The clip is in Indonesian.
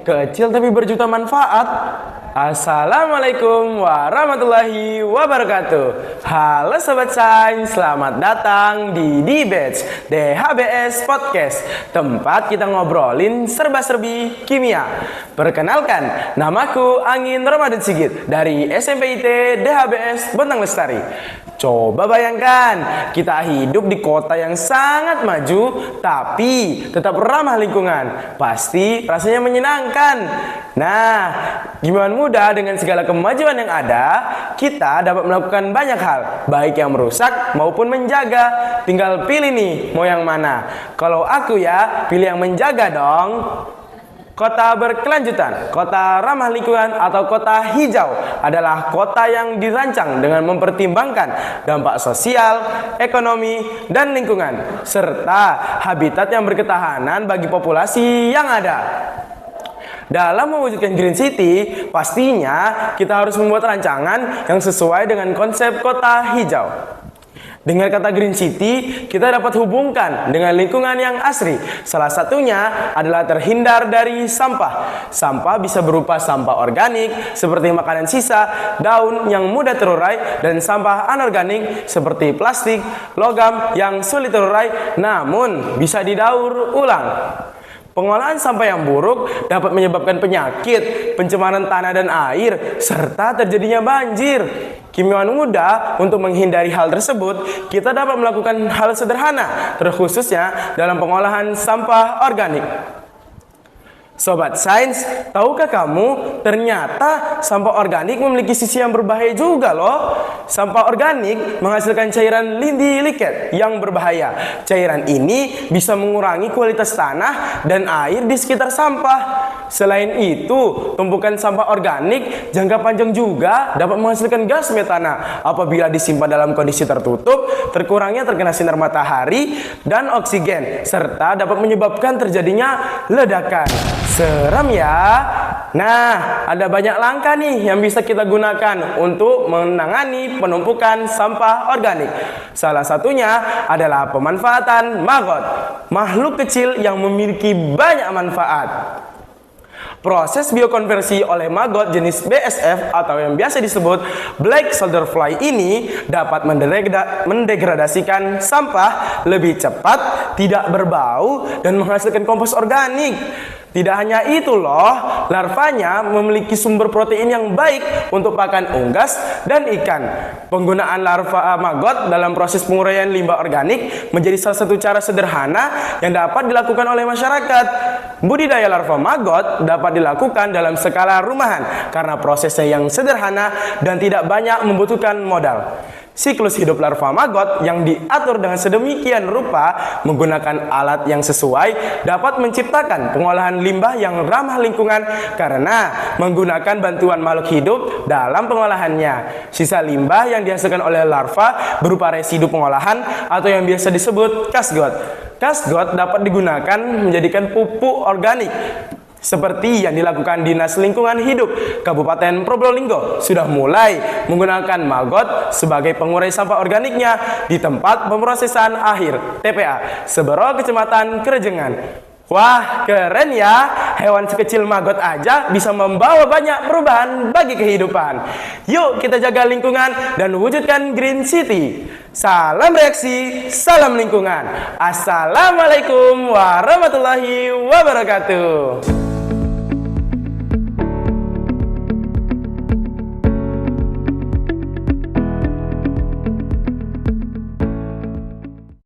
kecil tapi berjuta manfaat. Assalamualaikum warahmatullahi wabarakatuh. Halo Sobat Sains, selamat datang di Debates DHBS Podcast, tempat kita ngobrolin serba-serbi kimia. Perkenalkan, namaku Angin Ramadan Sigit dari SMP IT DHBS Bontang Lestari. Coba bayangkan, kita hidup di kota yang sangat maju, tapi tetap ramah lingkungan. Pasti rasanya menyenangkan. Nah, gimana mudah dengan segala kemajuan yang ada, kita dapat melakukan banyak hal, baik yang merusak maupun menjaga. Tinggal pilih nih, mau yang mana? Kalau aku ya, pilih yang menjaga dong. Kota berkelanjutan, kota ramah lingkungan atau kota hijau adalah kota yang dirancang dengan mempertimbangkan dampak sosial, ekonomi, dan lingkungan, serta habitat yang berketahanan bagi populasi yang ada. Dalam mewujudkan Green City, pastinya kita harus membuat rancangan yang sesuai dengan konsep kota hijau. Dengan kata Green City, kita dapat hubungkan dengan lingkungan yang asri. Salah satunya adalah terhindar dari sampah. Sampah bisa berupa sampah organik seperti makanan sisa, daun yang mudah terurai, dan sampah anorganik seperti plastik, logam yang sulit terurai namun bisa didaur ulang. Pengolahan sampah yang buruk dapat menyebabkan penyakit, pencemaran tanah dan air, serta terjadinya banjir. Kimauan muda untuk menghindari hal tersebut, kita dapat melakukan hal sederhana, terkhususnya dalam pengolahan sampah organik. Sobat Sains, tahukah kamu ternyata sampah organik memiliki sisi yang berbahaya juga loh. Sampah organik menghasilkan cairan lindi liket yang berbahaya. Cairan ini bisa mengurangi kualitas tanah dan air di sekitar sampah. Selain itu, tumpukan sampah organik jangka panjang juga dapat menghasilkan gas metana apabila disimpan dalam kondisi tertutup, terkurangnya terkena sinar matahari dan oksigen, serta dapat menyebabkan terjadinya ledakan. Seram ya. Nah, ada banyak langkah nih yang bisa kita gunakan untuk menangani penumpukan sampah organik. Salah satunya adalah pemanfaatan maggot, makhluk kecil yang memiliki banyak manfaat. Proses biokonversi oleh maggot jenis BSF atau yang biasa disebut black soldier fly ini dapat mendegradasikan sampah lebih cepat, tidak berbau, dan menghasilkan kompos organik. Tidak hanya itu loh, larvanya memiliki sumber protein yang baik untuk pakan unggas dan ikan. Penggunaan larva maggot dalam proses penguraian limbah organik menjadi salah satu cara sederhana yang dapat dilakukan oleh masyarakat. Budidaya larva maggot dapat dilakukan dalam skala rumahan karena prosesnya yang sederhana dan tidak banyak membutuhkan modal. Siklus hidup larva maggot yang diatur dengan sedemikian rupa menggunakan alat yang sesuai dapat menciptakan pengolahan limbah yang ramah lingkungan karena menggunakan bantuan makhluk hidup dalam pengolahannya. Sisa limbah yang dihasilkan oleh larva berupa residu pengolahan atau yang biasa disebut kasgot. Kasgot dapat digunakan menjadikan pupuk organik. Seperti yang dilakukan Dinas Lingkungan Hidup Kabupaten Probolinggo sudah mulai menggunakan maggot sebagai pengurai sampah organiknya di tempat pemrosesan akhir TPA Sebero Kecamatan Kerejengan. Wah, keren ya, hewan sekecil maggot aja bisa membawa banyak perubahan bagi kehidupan. Yuk kita jaga lingkungan dan wujudkan Green City. Salam reaksi, salam lingkungan. Assalamualaikum warahmatullahi wabarakatuh.